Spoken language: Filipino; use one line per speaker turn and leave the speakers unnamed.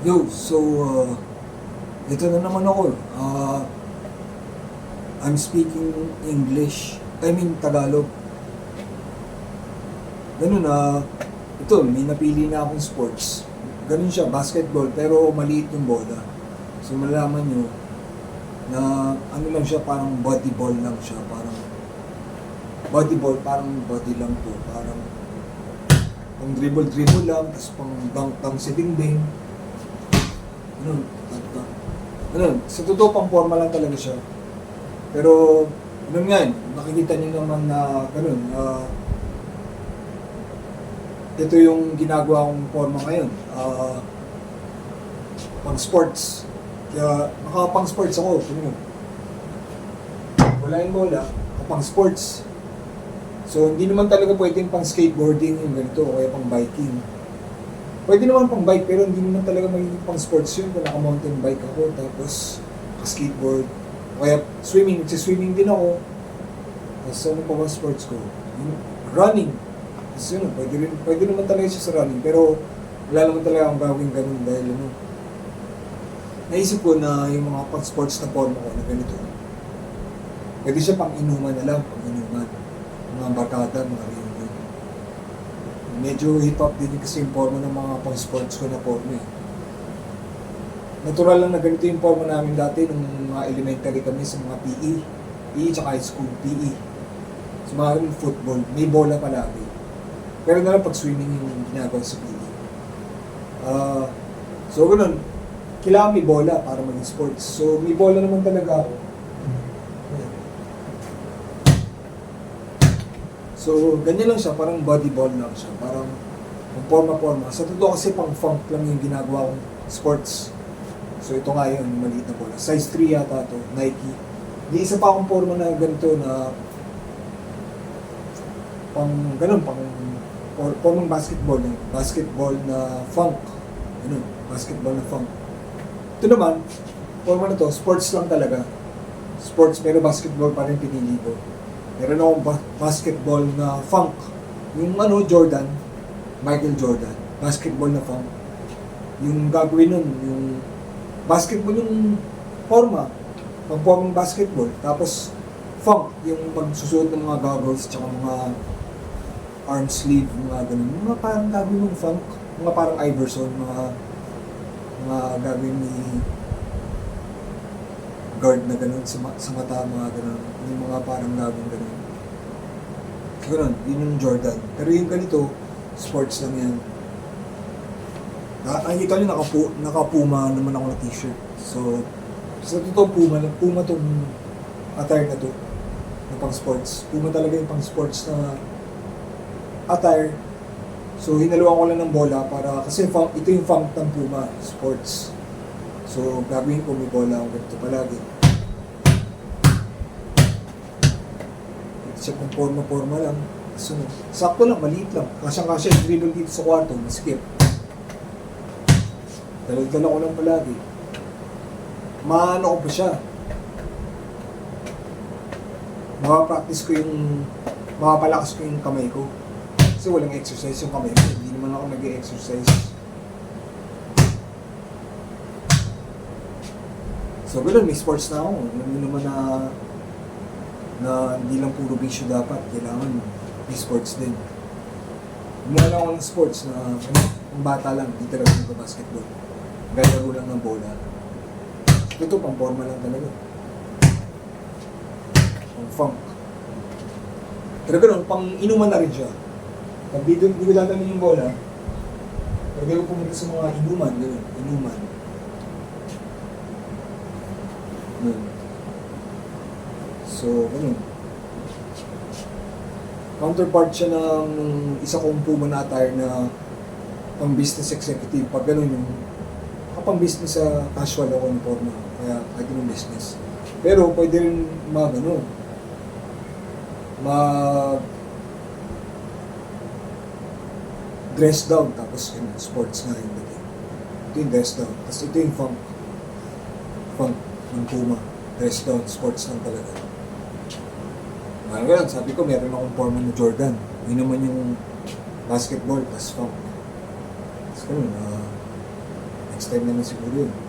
So, ito na naman ako. I'm speaking English. I mean, Tagalog. Ganun ito, may napili na akong sports. Ganun siya, basketball, pero maliit yung bola. So, malalaman nyo na ano lang siya, parang body ball lang siya. Parang body ball, parang body lang to. Parang pang dribble lang, tapos pang dunk si dingding. Sa totoo pang forma lang talaga siya. Pero, ganun nga yun, nakikita nyo naman na ganun, ito yung ginagawa kong forma ngayon, pang sports. Kaya, nakapang sports ako, tingnan mo. Wala yung bola, pang sports. So, hindi naman talaga pwedeng pang skateboarding yung ganito, o kaya pang biking. Pwede naman pang bike, pero hindi naman talaga magiging pang sports yun kung naka-mountain bike ako, tapos skateboard, o kaya swimming, nagsiswimming din ako. Tapos ano pa ba sports ko? Running. Tapos yun, pwede naman talaga siya sa running, pero wala naman talaga akong gawin ganun dahil naisip ko na yung mga pang-sports na forma ko na ganito, pwede siya pang inuman na lang, pang inuman. Mga barkada, mga reunion. Medyo hip-hop din kasi yung forma ng mga pang-sports ko na forma eh. Natural lang na ganito yung forma namin dati nung mga elementary kami sa mga PE tsaka high school, PE. Sa mga football, may bola palagi. Pero na lang pag swimming yung ginagawa sa PE. So ganun, kailangan may bola para maging sports. So may bola naman talaga ako. So ganyan lang siya, parang body ball lang siya. Parang forma-forma. Sa totoo kasi pang funk lang yung ginagawa kong sports. So ito nga yun, maliit na bola. Size 3 yata to, Nike. Di isa pa akong forma na ganito na pang ganun, formang basketball eh. Basketball na funk. Ganun, basketball na funk. Ito naman, forma na to, sports lang talaga. Sports, pero basketball pa rin pinili ko. Meron akong basketball na funk. Yung Jordan, Michael Jordan, basketball na funk. Yung gagawin nun, yung basketball yung forma, pang-forming basketball. Tapos, funk, yung magsusuot ng mga goggles, tsaka mga arm sleeve, mga ganun. Mga parang gagawin ng funk, mga parang Iverson, mga gagawin ni guard na gano'n sa mata, mga gano'n. Yung mga parang gagawin gano'n. So gano'n, yun yung Jordan. Pero yung ganito, sports lang yan. Nakikita nyo, naka-Puma naman ako na t-shirt. So, sa totoo Puma tong attire na to, na pang sports. Puma talaga yung pang sports na attire. So, hinaluan ko lang ng bola para, kasi ito yung funk ng Puma, sports. So, gagawin ko, may bola akong ganito palagi. Ito siya kung forma-forma lang. So, sakto lang, maliit lang. Kasyang-kasya yung dribble dito sa kwarto, maskip. Dala-dala ko lang palagi. Maano ko pa siya. Makapalakas ko yung kamay ko. Kasi walang exercise yung kamay ko. Hindi naman ako nag-exercise. So, ganun, may sports na ako. Alam naman na hindi lang puro bisyo dapat. Kailangan may sports din. Gumawa lang ako ng sports na ang bata lang, hindi talaga nagpa-basketball. Gaya-laro lang ng bola. Ito, pang-forma lang talaga. Pang-funk. Pero ganun, pang-inuman na rin siya. Pag di ko dadalhin yung bola, pwede ko pumunta sa mga inuman, ganun, inuman. So, ganun. Counterpart siya ng isa kong Puma na attire na pang business executive. Pag ganun yung kapang business sa casual ako ng forma. Kaya kahit yung business. Pero pwede rin dress down. Tapos yun, sports na yung dati. Ito yung dress down. Tapos ito yung funk ng Puma. Dress down, sports lang talaga. Ngayon, sabi ko, meron akong forma na Jordan. Yun naman yung basketball, tas funk. Tapos ganun, Next time na lang siguro yun.